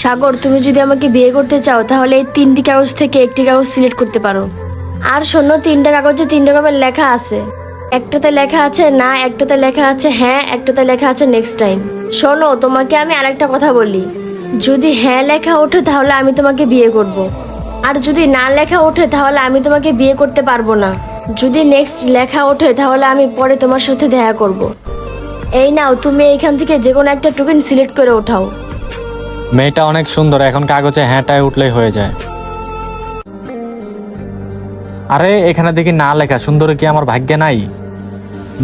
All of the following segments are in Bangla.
সাগর, তুমি যদি আমাকে বিয়ে করতে চাও তাহলে এই 3টি কাগজ থেকে একটি কাগজ সিলেক্ট করতে পারো। আর শোনো, 3টা কাগজে 3 রকমের লেখা আছে। একটাতে লেখা আছে না, একটাতে লেখা আছে হ্যাঁ, একটাতে লেখা আছে নেক্সট টাইম। শোনো, তোমাকে আমি আরেকটা কথা বলি, যদি হ্যাঁ লেখা ওঠে তাহলে আমি তোমাকে বিয়ে করব। আর যদি না লেখা ওঠে তাহলে আমি তোমাকে বিয়ে করতে পারবো না। যদি নেক্সট লেখা ওঠে তাহলে আমি পরে তোমার সাথে দেখা করব। এই নাও, তুমি এইখান থেকে যে কোনো একটা টোকেন সিলেক্ট করে ওঠাও। মেয়েটা অনেক সুন্দর, এখন কাগজে হ্যাঁটায় উঠলেই হয়ে যায়। আরে এখানে দেখি না লেখা, সুন্দর কি আমার ভাগ্যে নাই?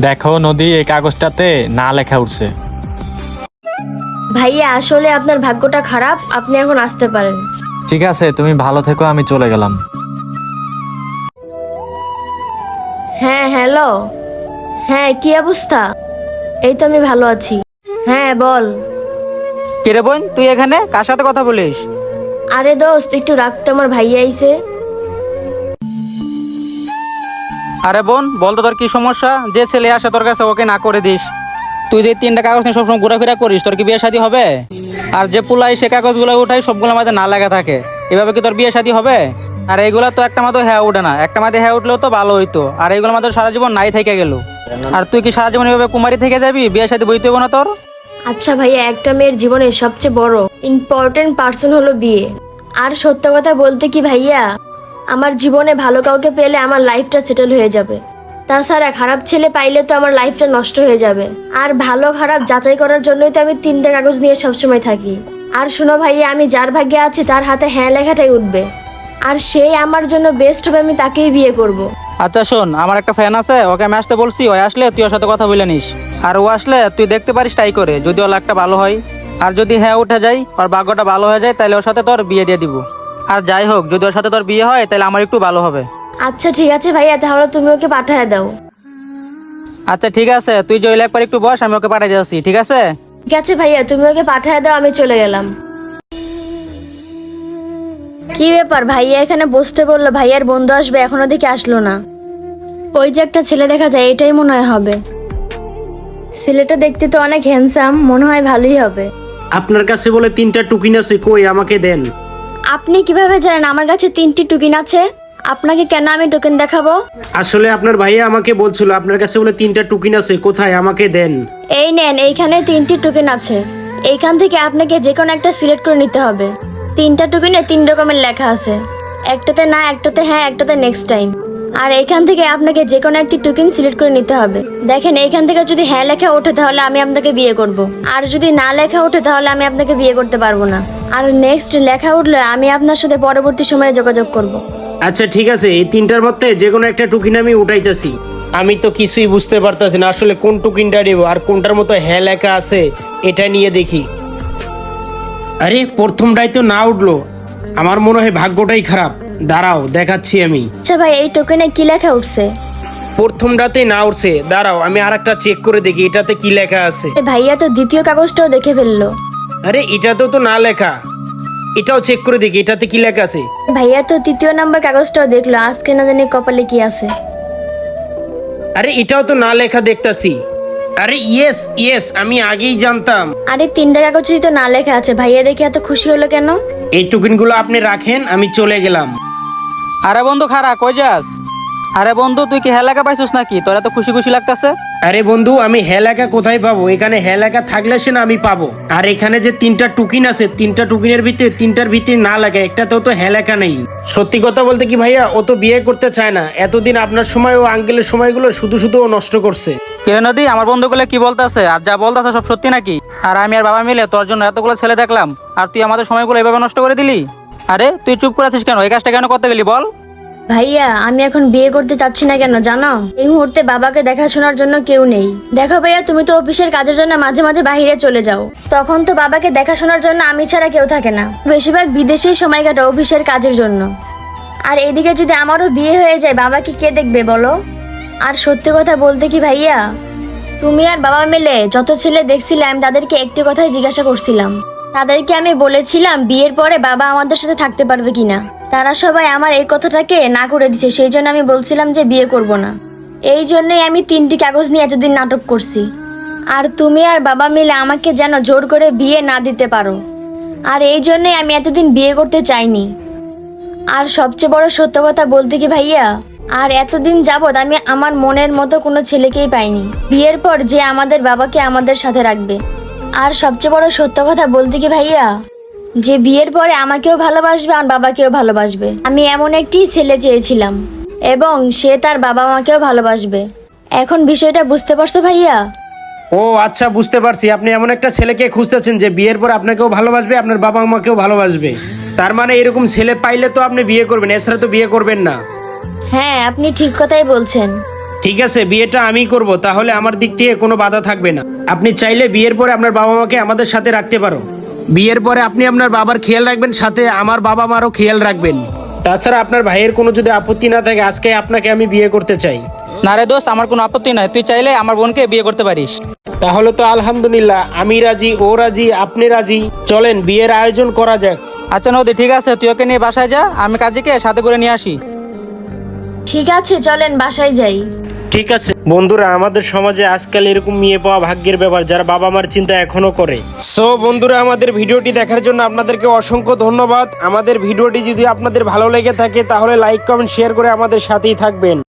দেখো নদী, এই কাগজটাতে না লেখা উঠছে। ভাইয়া, আসলে আপনার ভাগ্যটা খারাপ, আপনি এখন আসতে পারেন। ঠিক আছে, তুমি ভালো থেকো, আমি চলে গেলাম। হ্যাঁ হ্যালো, হ্যাঁ কি অবস্থা? এই তো আমি ভালো আছি। হ্যাঁ বল। কিরে বোন, তুই এখানে কার সাথে কথা বলিস? আরে দোস্ত, একটু রাখতে, আমার ভাইয়া আইছে। আরে বোন, বল তো তোর কি সমস্যা? যে ছেলে আসে তোর কাছে ওকে না করে দিস। তুই যে 3টা কাগজ নিয়ে সবসময় ঘোরাফেরা করিস, তোর কি বিয়ে শাদী হবে? আর যে পুলাই সে কাগজগুলো উঠাই সবগুলো মাঝে না লাগা থাকে, এভাবে কি তোর বিয়ে শাদী হবে? আর এইগুলা তো একটা মাত্র হ্যাঁ উঠে না, একটা মাঝে হ্যাঁ উঠলেও তো ভালো হইতো, আর এইগুলো মাত্র সারা জীবন নাই থেকে গেল। আর তুই কি সারা জীবন এভাবে কুমারী থেকে যাবি? বিয়ে শাদী বইতে হইব না তোর? আচ্ছা ভাইয়া, একটা মেয়ের জীবনের সবচেয়ে বড় ইম্পর্টেন্ট পার্সন হলো বিয়ে। আর সত্য কথা বলতে কি ভাইয়া, আমার জীবনে ভালো কাউকে পেলে আমার লাইফটা সেটেল হয়ে যাবে। তাছাড়া খারাপ ছেলে পাইলে তো আমার লাইফটা নষ্ট হয়ে যাবে। আর ভালো খারাপ যাচাই করার জন্যই তো আমি 3টা কাগজ নিয়ে সবসময় থাকি। আর শোনো ভাইয়া, আমি যার ভাগ্যে আছি তার হাতে হ্যাঁ লেখাটাই উঠবে, আর সেই আমার জন্য বেস্ট হবে, আমি তাকেই বিয়ে করব। আচ্ছা শোন, আমার একটা ফ্যান আছে, ওকে আমি আসতে বলছি, ও আসলে তুই ওর সাথে কথা বলে নিস। আর ও আসলে তুই দেখতে পারিস ট্রাই করে, যদি ওর লাকটা ভালো হয়, আর যদি হ্যাঁ উঠে যায়, ওর ভাগ্যটা ভালো হয়ে যায়, তাহলে ওর সাথে তোর বিয়ে দিয়ে দিব। আর যাই হোক, যদি ওর সাথে তোর বিয়ে হয় তাহলে আমার একটু ভালো হবে। আচ্ছা ঠিক আছে ভাইয়া, তাহলে তুমি ওকে পাঠিয়ে দাও। আচ্ছা ঠিক আছে, তুই জয়লে একবার একটু বস, আমি ওকে পাঠিয়ে দিচ্ছি, ঠিক আছে? ঠিক আছে ভাইয়া, তুমি ওকে পাঠিয়ে দাও, আমি চলে গেলাম। কি ব্যাপার, ভাইয়া এখানে বসতে বললো, ভাইয়ার বন্ধু আসবে, এখনো দেখে আসলো না। ওই যে একটা ছেলে দেখা যায়, এটাই মনে হয় হবে। ছেলেটা দেখতে তো অনেক হ্যান্ডসাম, মনে হয় ভালোই হবে। আপনার কাছে বলে 3টা টোকেন আছে, কই আমাকে দেন। আপনি কিভাবে জানেন আমার কাছে 3টি টোকেন আছে? আপনাকে কেন আমি টোকেন দেখাবো? আসলে আপনার ভাইয়া আমাকে বলছিল আপনার কাছে বলে 3টা টোকেন আছে, কোথায় আমাকে দেন। এই নেন, এইখানে 3টি টোকেন আছে। এইখান থেকে আপনাকে যে কোনো একটা সিলেক্ট করে নিতে হবে। 3টা টোকেনে 3 রকমের লেখা আছে, একটাতে না, একটাতে হ্যাঁ, একটাতে নেক্সট টাইম। আর এইখান থেকে আপনাকে যে কোনো একটি টোকেন সিলেক্ট করে নিতে হবে। দেখেন, এইখান থেকে যদি হ্যাঁ লেখা ওঠে তাহলে আমি আপনাকে বিয়ে করব, আর যদি না লেখা ওঠে তাহলে আমি আপনাকে বিয়ে করতে পারবো না। আর নেক্সট লেখা উঠলে আমি আপনার সাথে পরবর্তী সময়ে যোগাযোগ করব। আচ্ছা ঠিক আছে, এই 3টার মধ্যে যে কোনো একটা টোকেন আমি উঠাইতেছি। আমি তো কিছুই বুঝতে পারতাছি না আসলে কোন টোকেনটা নেব, আর কোনটার মতো হ্যাঁ লেখা আছে এটা নিয়ে দেখি। আরে প্রথমটাই তো না উঠলো, আমার মনে হয় ভাগ্যটাই খারাপ। দাঁড়াও দেখাচ্ছি আমি। আচ্ছা ভাই, এই টোকেনে কি লেখা উঠছে? প্রথমটাতে না উঠছে, দাঁড়াও আমি আরেকটা চেক করে দেখি এটাতে কি লেখা আছে। ভাইয়া তো দ্বিতীয় কাগজটাও দেখে ফেললো। আরে এটাতেও তো না লেখা, এটাও চেক করে দেখি এটাতে কি লেখা আছে। ভাইয়া তো 3য় নাম্বার কাগজটাও দেখলো, আজকে না জানি কপালে কি আছে। আরে এটাও তো না লেখা দেখতাছি। আরে ইয়েস ইয়েস, আমি আগেই জানতাম। আরে 3টা কাগজই তো না লেখা আছে, ভাইয়া দেখে এত খুশি হলো কেন? এই টোকেনগুলো আপনি রাখেন, আমি চলে গেলাম। আরে বন্ধু খারা, কই যাস? আরে বন্ধু, তুই কি হ্যাঁ লেখা পাইছিস নাকি? তোর এত খুশি খুশি লাগতেছে। আরে বন্ধু, আমি হ্যাঁ লেখা কোথায় পাবো? এখানে হ্যাঁ লেখা থাকলে সে না আমি পাবো। আর এখানে যে 3টা টোকেন আছে, 3টা টোকেনের ভিতরে 3টার ভিতরে না লেখা, একটাতেও তো হ্যাঁ লেখা নেই। সত্যি কথা বলতে কি ভাইয়া, ও তো বিয়ে করতে চায় না। এতদিন আপনার সময় ও আঙ্কেলের সময়গুলো শুধু শুধু ও নষ্ট করছে। কিরে নদী, আমার বন্ধুগুলো কি বলতেছে? আর যা বলতেছে সব সত্যি নাকি? আর আমি আর বাবা মিলে তোর জন্য এতগুলো ছেলে দেখলাম, আর তুই আমাদের সময়গুলো এভাবে নষ্ট করে দিলি। আরে তুই চুপ করে আছিস কেন? এই কাজটা কেন করতে গেলি বল? ভাইয়া, আমি এখন বিয়ে করতে চাচ্ছি না কেন জানো? এই মুহূর্তে বাবাকে দেখাশোনার জন্য কেউ নেই। দেখো ভাইয়া, তুমি তো অফিসের কাজের জন্য মাঝে মাঝে বাইরে চলে যাও, তখন তো বাবাকে দেখাশোনার জন্য আমি ছাড়া কেউ থাকে না। বেশিরভাগ বিদেশেই সময় কাটা অফিসের কাজের জন্য। আর এদিকে যদি আমারও বিয়ে হয়ে যায়, বাবাকে কে দেখবে বলো? আর সত্যি কথা বলতে কি ভাইয়া, তুমি আর বাবা মিলে যত ছেলে দেখছিলে, আমি তাদেরকে একটি কথাই জিজ্ঞাসা করছিলাম। তাদেরকে আমি বলেছিলাম বিয়ের পরে বাবা আমাদের সাথে থাকতে পারবে কিনা। তারা সবাই আমার এই কথাটাকে না করে দিছে, সেই জন্য আমি বলছিলাম যে বিয়ে করব না। এই জন্যই আমি 3টি কাগজ নিয়ে এতদিন নাটক করছি। আর তুমি আর বাবা মিলে আমাকে যেন জোর করে বিয়ে না দিতে পারো। আর এই জন্যই আমি এতদিন বিয়ে করতে চাইনি। আর সবচেয়ে বড় সত্য কথা বলতে কি ভাইয়া, আর এতদিন যাবৎ আমি আমার মনের মতো কোনো ছেলেকেই পাইনি বিয়ের পর যে আমাদের বাবাকে আমাদের সাথে রাখবে। আর সবচেয়ে বড় সত্য কথা বলতে কি ভাইয়া, যে বিয়ের পরে আমাকেও ভালোবাসবে আর বাবাকেও ভালোবাসবে। আমি এমন একটি ছেলে চেয়েছিলাম এবং সে তার বাবা মাকেও ভালোবাসবে। এখন বিষয়টা বুঝতে পারছো ভাইয়া? ও আচ্ছা, বুঝতে পারছি। আপনি এমন একটা ছেলেকে খুঁজতেছেন যে বিয়ের পর আপনাকেও ভালোবাসবে, আপনার বাবা মাকেও ভালোবাসবে। তার মানে এরকম ছেলে পাইলে তো আপনি বিয়ে করবেন, এছাড়া তো বিয়ে করবেন না। হ্যাঁ, আপনি ঠিক কথাই বলছেন। ঠিক আছে, বিয়েটা আমি করব, তাহলে আমার দিক থেকে কোনো বাধা থাকবে না। আপনি চাইলে বিয়ের পরে আপনার বাবা মাকে আমাদের সাথে রাখতে পারো। বিয়ের পরে আপনি আপনার বাবার খেয়াল রাখবেন, সাথে আমার বাবা মারও খেয়াল রাখবেন। তাছাড়া আপনার ভাইয়ের কোনো যদি আপত্তি না থাকে, আজকে আপনাকে আমি বিয়ে করতে চাই। না রে দোস্ত, আমার কোনো আপত্তি নাই, তুই চাইলে আমার বোনকে বিয়ে করতে পারিস। তাহলে তো আলহামদুলিল্লাহ, আমি রাজি, ও রাজি, আপনি রাজি। চলেন বিয়ের আয়োজন করা যাক। আচ্ছা নদী, ঠিক আছে, তুই ওকে নিয়ে বাসায় যা, আমি কাজীকে সাথে করে নিয়ে আসি। ঠিক আছে, চলেন বাসায় যাই। ঠিক আছে বন্ধুরা, আমাদের সমাজে আজকাল এরকম মেয়ে পাওয়া ভাগ্যের ব্যাপার, যারা বাবা মার চিন্তা এখনো করে। সো বন্ধুরা, আমাদের ভিডিওটি দেখার জন্য আপনাদেরকে অসংখ্য ধন্যবাদ। আমাদের ভিডিওটি যদি আপনাদের ভালো লেগে থাকে তাহলে লাইক কমেন্ট শেয়ার করে আমাদের সাথেই থাকবেন।